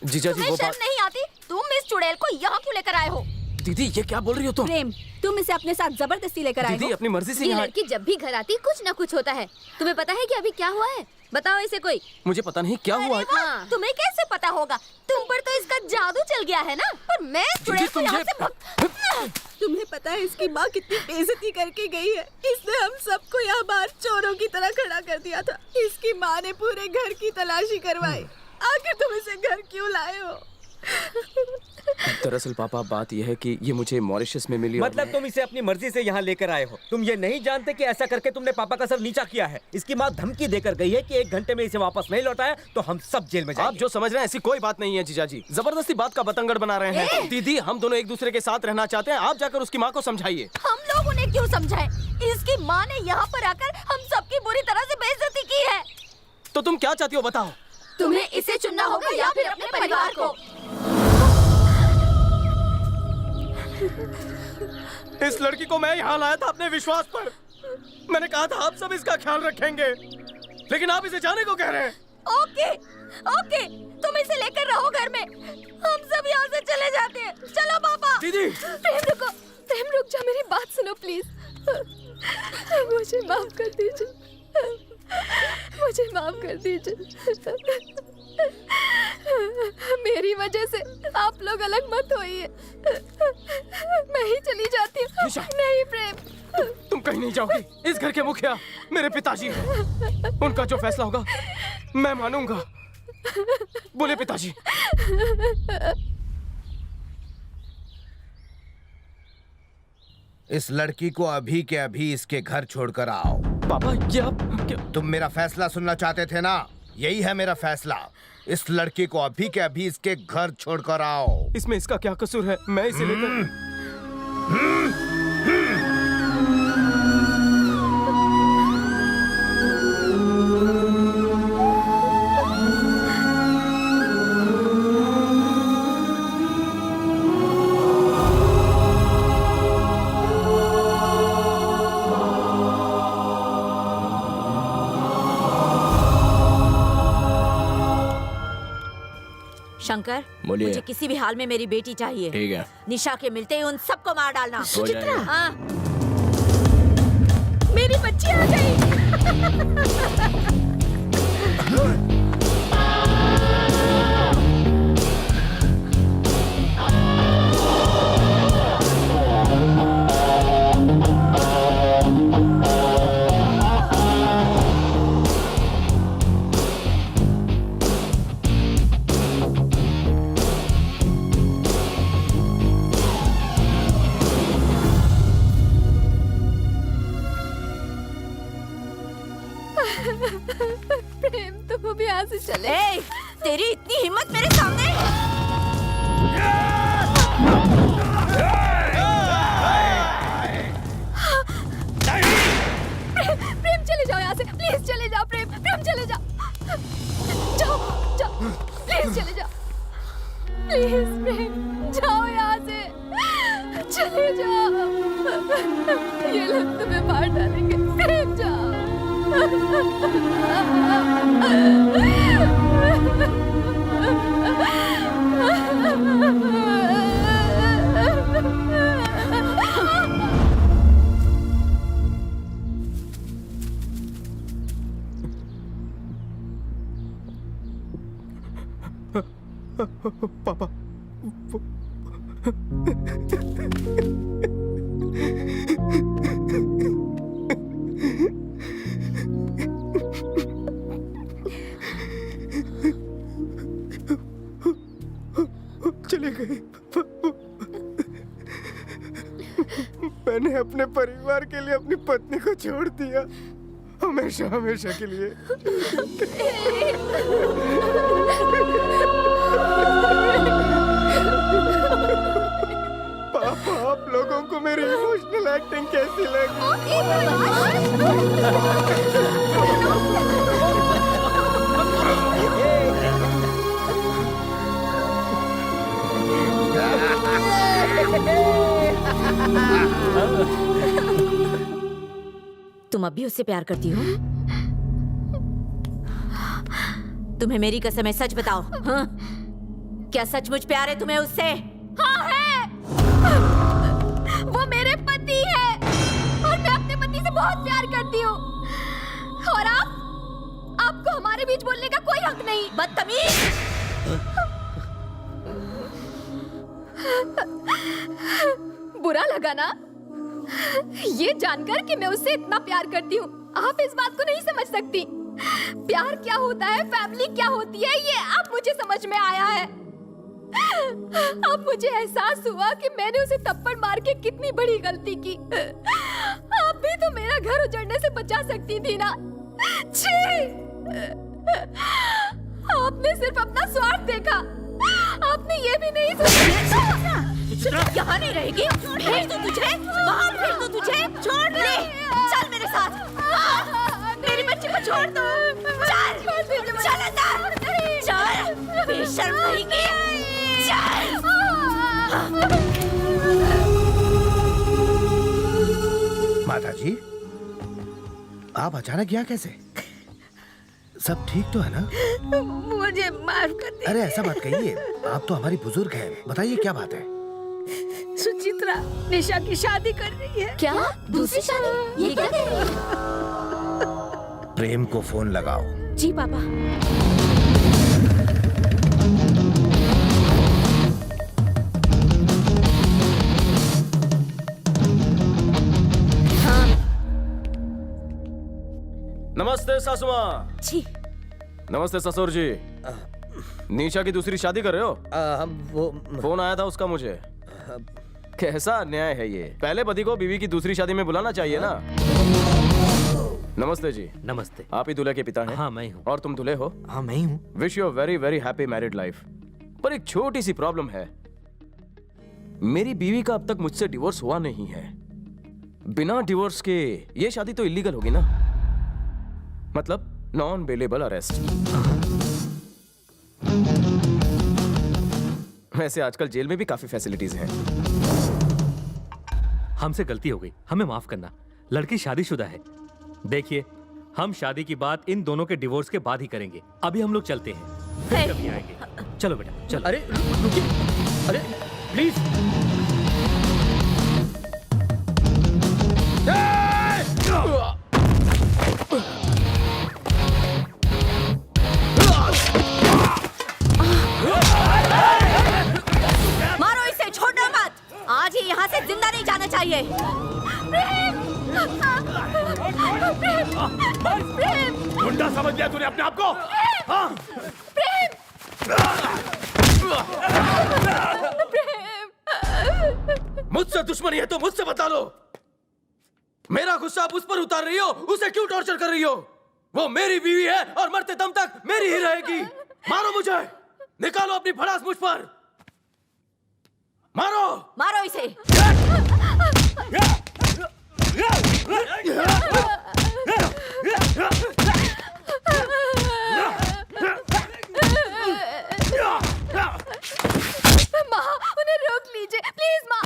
जीजा जी वो बात नहीं आती? तुम इस चुड़ैल को यहाँ क्यों लेकर आए हो? दीदी ये क्या बोल रही हो तुम? प्रेम, तुम इसे अपने साथ जबरदस्ती लेकर आए दीदी हो। अपनी मर्जी से ये यहाँ। लड़की जब भी घर आती कुछ न कुछ होता है। तुम्हें पता है कि अभी क्या हुआ है? बताओ इसे कोई। मुझे पता नहीं क्या हुआ है। हाँ। तुम्हें कैसे पता होगा? तुम पर तो इसका जादू चल गया है ना। पर मैं चुड़ैल को यहाँ से तुम्हें पता है इसकी माँ कितनी बेइज्जती करके गई है? इसने हम सबको यहाँ बाहर चोरों की तरह खड़ा कर दिया था। इसकी माँ ने पूरे घर की तलाशी करवाई। आखिर तुम इसे घर क्यों लाए हो? दरअसल पापा बात यह है कि ये मुझे मॉरिशस में मिली। मतलब तुम इसे अपनी मर्जी से यहाँ लेकर आए हो। तुम ये नहीं जानते कि ऐसा करके तुमने पापा का सर नीचा किया है। इसकी माँ धमकी देकर गई है कि 1 घंटे में इसे वापस नहीं लौटाया तो हम सब जेल में जाएंगे। आप जो समझ रहे हैं ऐसी कोई बात नहीं है जीजा जी। जबरदस्ती बात का बतंगड़ बना रहे हैं। दीदी हम दोनों एक दूसरे के साथ रहना चाहते हैं। आप जाकर उसकी माँ को समझाइए। हम लोग उन्हें क्यों समझाएं? इसकी माँ ने यहाँ पर आकर हम सबकी बुरी तरह से बेइज्जती की है। तो तुम क्या चाहती हो बताओ? तुम्हें इसे चुनना होगा या फिर अपने परिवार को। इस लड़की को मैं यहाँ लाया था अपने विश्वास पर। मैंने कहा था आप सब इसका ख्याल रखेंगे, लेकिन आप इसे जाने को कह रहे हैं। ओके, ओके, तुम इसे लेकर रहो घर में। हम सब यहाँ से चले जाते हैं। चलो पापा। दीदी प्रेम रुक जा, मेरी बात सुनो प्लीज। मुझे माफ कर दीजिए, मुझे माफ कर दीजिए। मेरी वजह से आप लोग अलग मत होइए। मैं ही चली जाती हूँ। नहीं प्रेम, तुम कहीं नहीं जाओगी। इस घर के मुखिया मेरे पिताजी हैं। उनका जो फैसला होगा मैं मानूंगा। बोले पिताजी। इस लड़की को अभी के अभी इसके घर छोड़कर आओ। पापा ये आप क्या? तुम मेरा फैसला सुनना चाहते थे ना? यही है मेरा फैसला। इस लड़की को अभी के अभी इसके घर छोड़कर आओ। इसमें इसका क्या कसूर है? मैं इसे लेकर शंकर, बोलिए। मुझे किसी भी हाल में मेरी बेटी चाहिए। ठीक है। निशा के मिलते ही उन सबको मार डालना। हो जाएगा। हाँ। मेरी बच्ची आ गई। प्रेम तुम अभी यहाँ से चले। ए, तेरी इतनी हिम्मत मेरे सामने? प्रेम चले जाओ यहाँ से, प्लीज चले जाओ। प्रेम चले जाओ। जाओ प्लीज चले जाओ। प्लीज प्रेम जाओ यहाँ से, चले जाओ। ये लोग तुम्हें मार डालेंगे। प्रेम जाओ। पापा चले गए। मैंने अपने परिवार के लिए अपनी पत्नी को छोड़ दिया, हमेशा हमेशा के लिए। पापा आप लोगों को मेरी इमोशनल एक्टिंग कैसी लगी? तुम अब भी उससे प्यार करती हो? तुम्हें मेरी कसम है, सच बताओ। हाँ? क्या सचमुच प्यार है तुम्हें उससे? हाँ है। वो मेरे पति है और मैं अपने पति से बहुत प्यार करती हूँ। और आपको हमारे बीच बोलने का कोई हक नहीं, बदतमीज। बुरा लगा ना ये जानकर कि मैं उससे इतना प्यार करती हूँ? आप इस बात को नहीं समझ सकती। प्यार क्या होता है, फैमिली क्या होती है, ये अब मुझे समझ में आया है। अब मुझे एहसास हुआ कि मैंने उसे थप्पड़ मार के कितनी बड़ी गलती की। आप भी तो मेरा घर उजड़ने से बचा सकती थी ना। छी! आपने सिर्फ अपना स्वार्थ देखा। आपने ये भी नहीं सोचा। यहाँ नहीं रहेगी। भेज दो तुझे, बाहर भेज दो तुझे। छोड़ ले, चल मेरे साथ। मेरी बच्ची को छोड़ दो। चल, चल अंदर। चल, बेशर्म रहेगी। चल। माता जी, आप अचानक यहाँ कैसे? सब ठीक तो है ना? मुझे माफ कर दे। अरे ऐसा बात कहिए, आप तो हमारी बुजुर्ग हैं। बताइए क्या बात है? सुचित्रा निशा की शादी कर रही है। क्या? दूसरी शादी? ये क्या कह रही है? प्रेम को फोन लगाओ। जी पापा। हाँ। नमस्ते सासू माँ। जी। नमस्ते ससुर जी। निशा की दूसरी शादी कर रहे हो? वो फोन आया था उसका मुझे। कैसा अन्याय है ये। पहले पति को बीवी की दूसरी शादी में बुलाना चाहिए ना। नमस्ते जी। नमस्ते। आप ही दूल्हे के पिता हैं? हाँ मैं हूँ। और तुम दूल्हे हो? हाँ मैं ही हूँ। Wish you very very happy married life. पर एक छोटी सी प्रॉब्लम है, मेरी बीवी का अब तक मुझसे डिवोर्स हुआ नहीं है। बिना डिवोर्स के ये शादी तो इलीगल होगी ना, मतलब नॉन बेलेबल अरेस्ट। वैसे आजकल जेल में भी काफी फैसिलिटीज हैं। हमसे गलती हो गई, हमें माफ करना। लड़की शादीशुदा है। देखिए, हम शादी की बात इन दोनों के डिवोर्स के बाद ही करेंगे। अभी हम लोग चलते हैं, फिर कभी आएंगे। चलो बेटा चलो। अरे रुकिए, अरे प्लीज। मारो इसे, छोड़ना मत। आज ही यहाँ से जिंदा नहीं जाना चाहिए। प्रेम! प्रेम! गुंडा समझ लिया तूने अपने आप को? हाँ? मुझसे दुश्मनी है तो मुझसे बता लो। मेरा गुस्सा आप उस पर उतार रही हो, उसे क्यों टॉर्चर कर रही हो? वो मेरी बीवी है और मरते दम तक मेरी ही रहेगी। मारो मुझे, निकालो अपनी भड़ास मुझ पर। मारो, मारो इसे। माँ, उन्हें रोक लीजिए प्लीज माँ।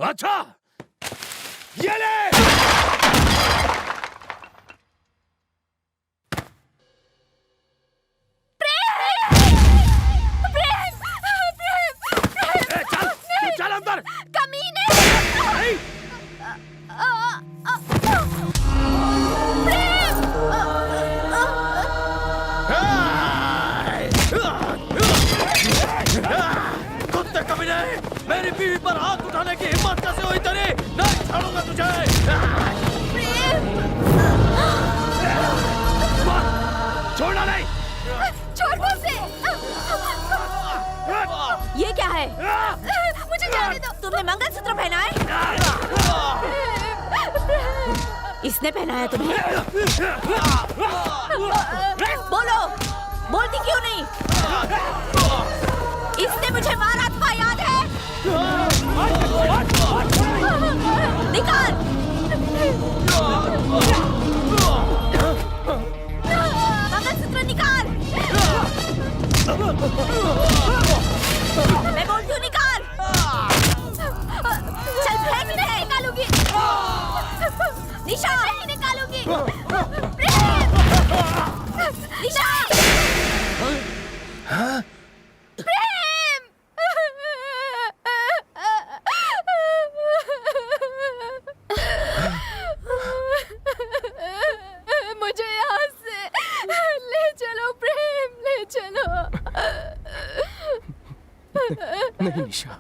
अच्छा, ये ले। चल अंदर। कमीने! कुत्ते कमीने! मेरी बीवी पर हाथ उठाने की हिम्मत कैसे हुई तेरी? नहीं छोड़ूंगा तुझे। छोड़ना नहीं। छोड़ मुझसे। ये क्या है? मुझे जाने दो। तुमने मंगलसूत्र पहना है? इसने पहनाया तुम्हें? बोलो, बोलती क्यों नहीं? इसने मुझे मारा था, याद है? निकाल। निशा नहीं निकालूंगी। निशा मुझे यहाँ से ले चलो प्रेम, ले चलो। नहीं निशा,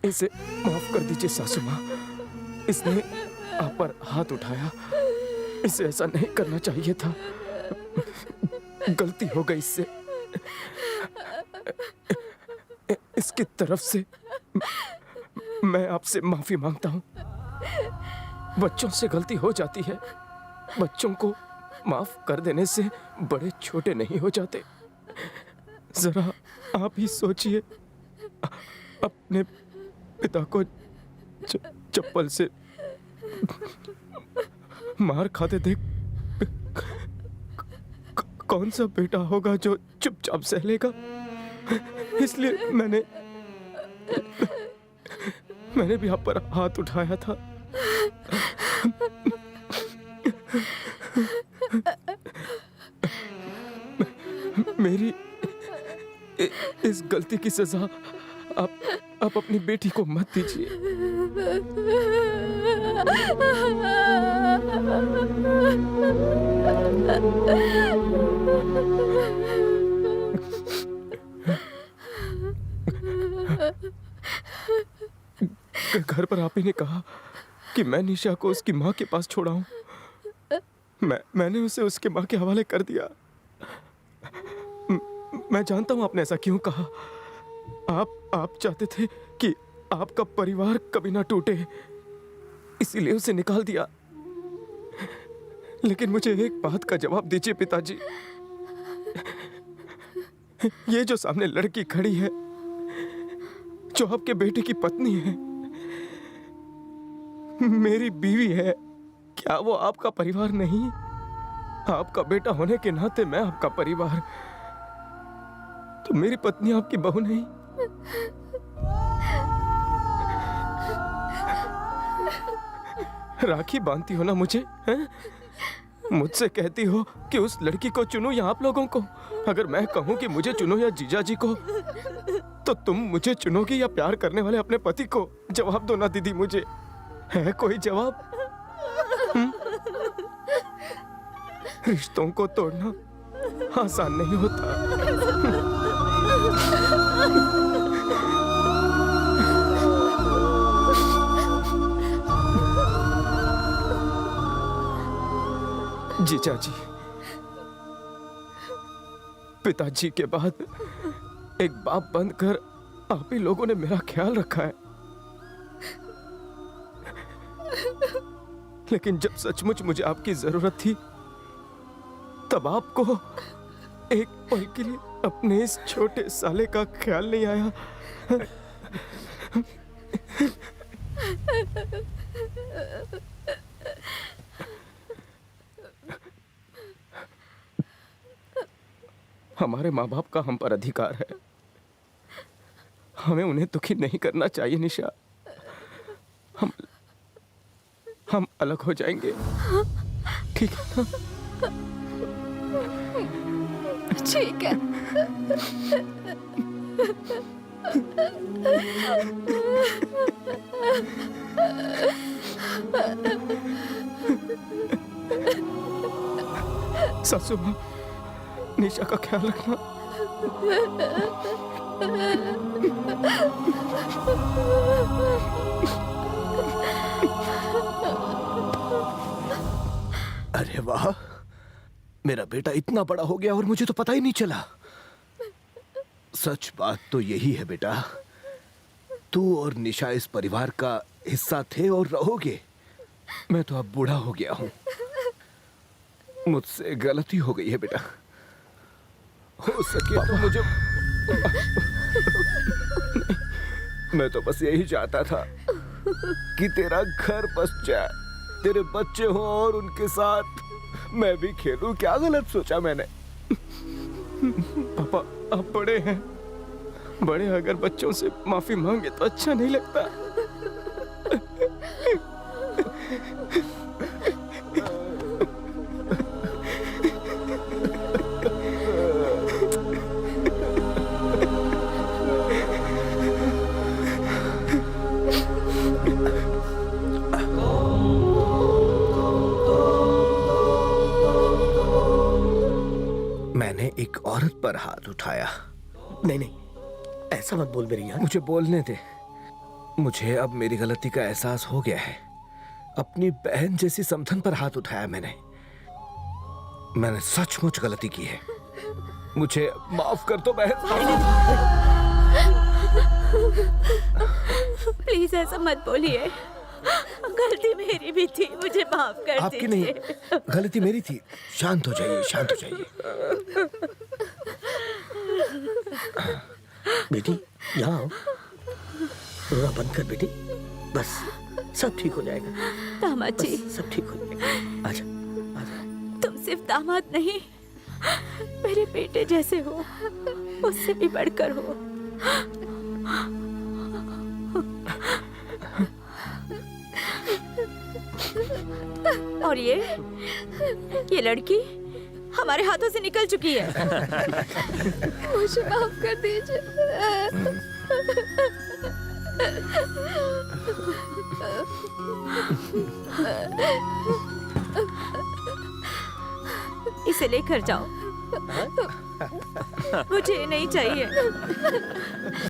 इसे माफ कर दीजिए सासू माँ। इसने आप पर हाथ उठाया, इसे ऐसा नहीं करना चाहिए था। गलती हो गई इससे। इसकी तरफ से मैं आपसे माफी मांगता हूँ। बच्चों से गलती हो जाती है। बच्चों को माफ कर देने से बड़े छोटे नहीं हो जाते। जरा आप ही सोचिए, अपने पिता को चप्पल से मार खाते देख कौन सा बेटा होगा जो चुपचाप सह लेगा। इसलिए मैंने भी आप पर हाथ उठाया था। मेरी इस गलती की सजा आप अपनी बेटी को मत दीजिए। घर पर आप ही ने कहा कि मैं निशा को उसकी माँ के पास छोड़ा हूं। मैंने उसे उसके माँ के हवाले कर दिया। मैं जानता हूं आपने ऐसा क्यों कहा। आप चाहते थे कि आपका परिवार कभी ना टूटे, इसीलिए उसे निकाल दिया। लेकिन मुझे एक बात का जवाब दीजिए पिताजी। ये जो सामने लड़की खड़ी है, जो आपके बेटे की पत्नी है, मेरी बीवी है, क्या वो आपका परिवार नहीं? आपका बेटा होने के नाते मैं आपका परिवार, तो मेरी पत्नी आपकी बहू नहीं? राखी बांधती हो ना मुझे, हैं? मुझसे कहती हो कि उस लड़की को चुनो या आप लोगों को। अगर मैं कहूं कि मुझे चुनो या जीजा जी को, तो तुम मुझे चुनोगी या प्यार करने वाले अपने पति को? जवाब दो ना दीदी, मुझे है कोई जवाब? रिश्तों को तोड़ना आसान नहीं होता। जीजा जी, पिताजी के बाद एक बाप बनकर आप ही लोगों ने मेरा ख्याल रखा है। लेकिन जब सचमुच मुझे आपकी जरूरत थी, तब आपको एक पल के लिए अपने इस छोटे साले का ख्याल नहीं आया। हमारे माँ बाप का हम पर अधिकार है, हमें उन्हें दुखी नहीं करना चाहिए। निशा, हम अलग हो जाएंगे, ठीक है ना? ठीक है। सासू माँ, निशा का ख्याल रखना। अरे वाह, मेरा बेटा इतना बड़ा हो गया और मुझे तो पता ही नहीं चला। सच बात तो यही है बेटा, तू और निशा इस परिवार का हिस्सा थे और रहोगे। मैं तो अब बूढ़ा हो गया हूं। मुझसे गलती हो गई है बेटा। हो सके तो मुझे मैं तो बस यही चाहता था कि तेरा घर बस जाए, तेरे बच्चे हो और उनके साथ मैं भी खेलूं। क्या गलत सोचा मैंने? पापा आप बड़े हैं, बड़े अगर बच्चों से माफी मांगे तो अच्छा नहीं लगता। मैंने एक औरत पर हाथ उठाया। नहीं नहीं, ऐसा मत बोल मेरी यार। मुझे बोलने दे। मुझे अब मेरी गलती का एहसास हो गया है। अपनी बहन जैसी समधन पर हाथ उठाया मैंने सचमुच गलती की है। मुझे माफ कर दो बहन। प्लीज ऐसा मत बोलिए, गलती मेरी भी थी, मुझे माफ कर आपकी नहीं, गलती मेरी थी। शांत हो जाइए, शांत हो जाइए। बेटी यहाँ आओ, रोना बंद कर बेटी, बस सब ठीक हो जाएगा। दामाद जी, बस सब ठीक हो जाएगा। आजा आजा। तुम सिर्फ दामाद नहीं, मेरे बेटे जैसे हो, उससे भी बढ़कर हो। और ये लड़की हमारे हाथों से निकल चुकी है। मुझे माफ कर दीजिए। इसे लेकर जाओ, मुझे नहीं चाहिए।